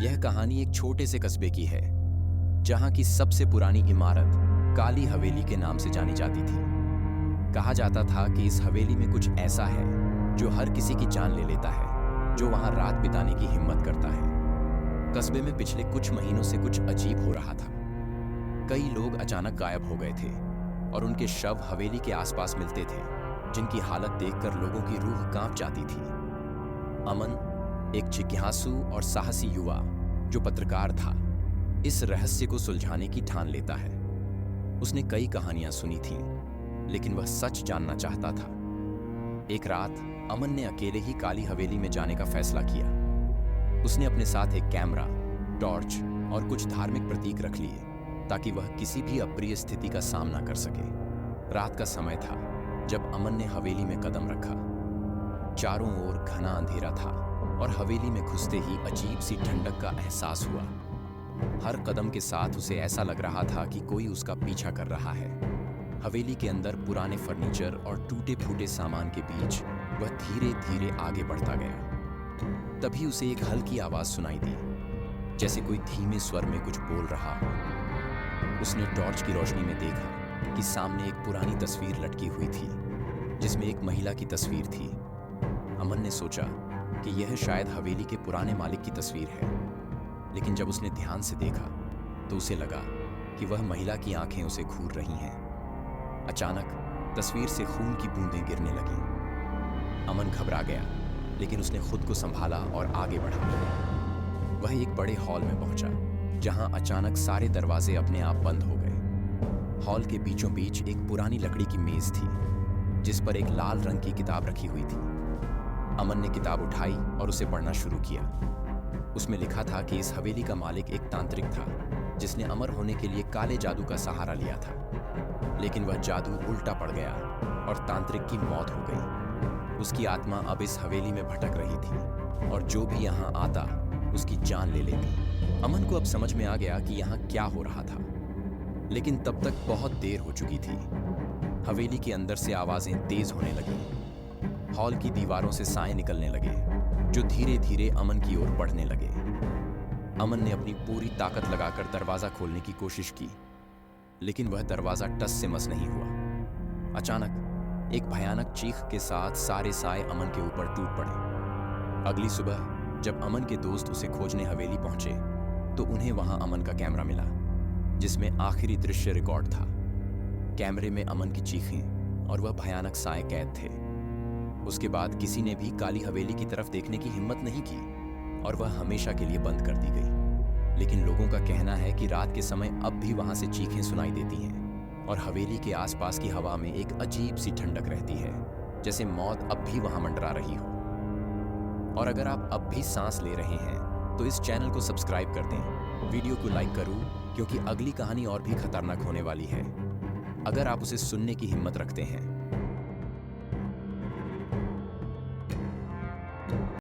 यह कहानी एक छोटे से कस्बे की है, जहां की सबसे पुरानी इमारत काली हवेली के नाम से जानी जाती थी। कहा जाता था कि इस हवेली में कुछ ऐसा है जो हर किसी की जान ले लेता है, जो वहां रात बिताने की हिम्मत करता है। कस्बे में पिछले कुछ महीनों से कुछ अजीब हो रहा था। कई लोग अचानक गायब हो गए थे और उनके शव हवेली के आसपास मिलते थे, जिनकी हालत देखकर लोगों की रूह कांप जाती थी। अमन, एक जिज्ञासु और साहसी युवा जो पत्रकार था, इस रहस्य को सुलझाने की ठान लेता है। उसने कई कहानियां सुनी थीं, लेकिन वह सच जानना चाहता था। एक रात अमन ने अकेले ही काली हवेली में जाने का फैसला किया। उसने अपने साथ एक कैमरा, टॉर्च और कुछ धार्मिक प्रतीक रख लिए, ताकि वह किसी भी अप्रिय स्थिति का सामना कर सके। रात का समय था जब अमन ने हवेली में कदम रखा। चारों ओर घना अंधेरा था और हवेली में घुसते ही अजीब सी ठंडक का एहसास हुआ। हर कदम के साथ उसे ऐसा लग रहा था कि कोई उसका पीछा कर रहा है। हवेली के अंदर पुराने फर्नीचर और टूटे फूटे सामान के बीच वह धीरे धीरे आगे बढ़ता गया। तभी उसे एक हल्की आवाज सुनाई दी, जैसे कोई धीमे स्वर में कुछ बोल रहा हो। उसने टॉर्च की रोशनी में देखा कि सामने एक पुरानी तस्वीर लटकी हुई थी, जिसमें एक महिला की तस्वीर थी। अमन ने सोचा कि यह शायद हवेली के पुराने मालिक की तस्वीर है, लेकिन जब उसने ध्यान से देखा तो उसे लगा कि वह महिला की आंखें उसे घूर रही हैं। अचानक तस्वीर से खून की बूंदें गिरने लगीं। अमन घबरा गया, लेकिन उसने खुद को संभाला और आगे बढ़ा। वह एक बड़े हॉल में पहुंचा, जहां अचानक सारे दरवाजे अपने आप बंद हो गए। हॉल के बीचों बीच एक पुरानी लकड़ी की मेज थी, जिस पर एक लाल रंग की किताब रखी हुई थी। अमन ने किताब उठाई और उसे पढ़ना शुरू किया। उसमें लिखा था कि इस हवेली का मालिक एक तांत्रिक था, जिसने अमर होने के लिए काले जादू का सहारा लिया था। लेकिन वह जादू उल्टा पड़ गया और तांत्रिक की मौत हो गई। उसकी आत्मा अब इस हवेली में भटक रही थी और जो भी यहाँ आता उसकी जान ले लेती। अमन को अब समझ में आ गया कि यहाँ क्या हो रहा था, लेकिन तब तक बहुत देर हो चुकी थी। हवेली के अंदर से आवाजें तेज होने लगीं। हॉल की दीवारों से साए निकलने लगे, जो धीरे धीरे अमन की ओर बढ़ने लगे। अमन ने अपनी पूरी ताकत लगाकर दरवाजा खोलने की कोशिश की, लेकिन वह दरवाजा टस से मस नहीं हुआ। अचानक एक भयानक चीख के साथ सारे साए अमन के ऊपर टूट पड़े। अगली सुबह जब अमन के दोस्त उसे खोजने हवेली पहुंचे, तो उन्हें वहां अमन का कैमरा मिला, जिसमें आखिरी दृश्य रिकॉर्ड था। कैमरे में अमन की चीखें और वह भयानक साए कैद थे। उसके बाद किसी ने भी काली हवेली की तरफ देखने की हिम्मत नहीं की और वह हमेशा के लिए बंद कर दी गई। लेकिन लोगों का कहना है कि रात के समय अब भी वहां से चीखें सुनाई देती हैं और हवेली के आसपास की हवा में एक अजीब सी ठंडक रहती है, जैसे मौत अब भी वहां मंडरा रही हो। और अगर आप अब भी सांस ले रहे हैं तो इस चैनल को सब्सक्राइब कर दें, वीडियो को लाइक करूं, क्योंकि अगली कहानी और भी खतरनाक होने वाली है। अगर आप उसे सुनने की हिम्मत रखते हैं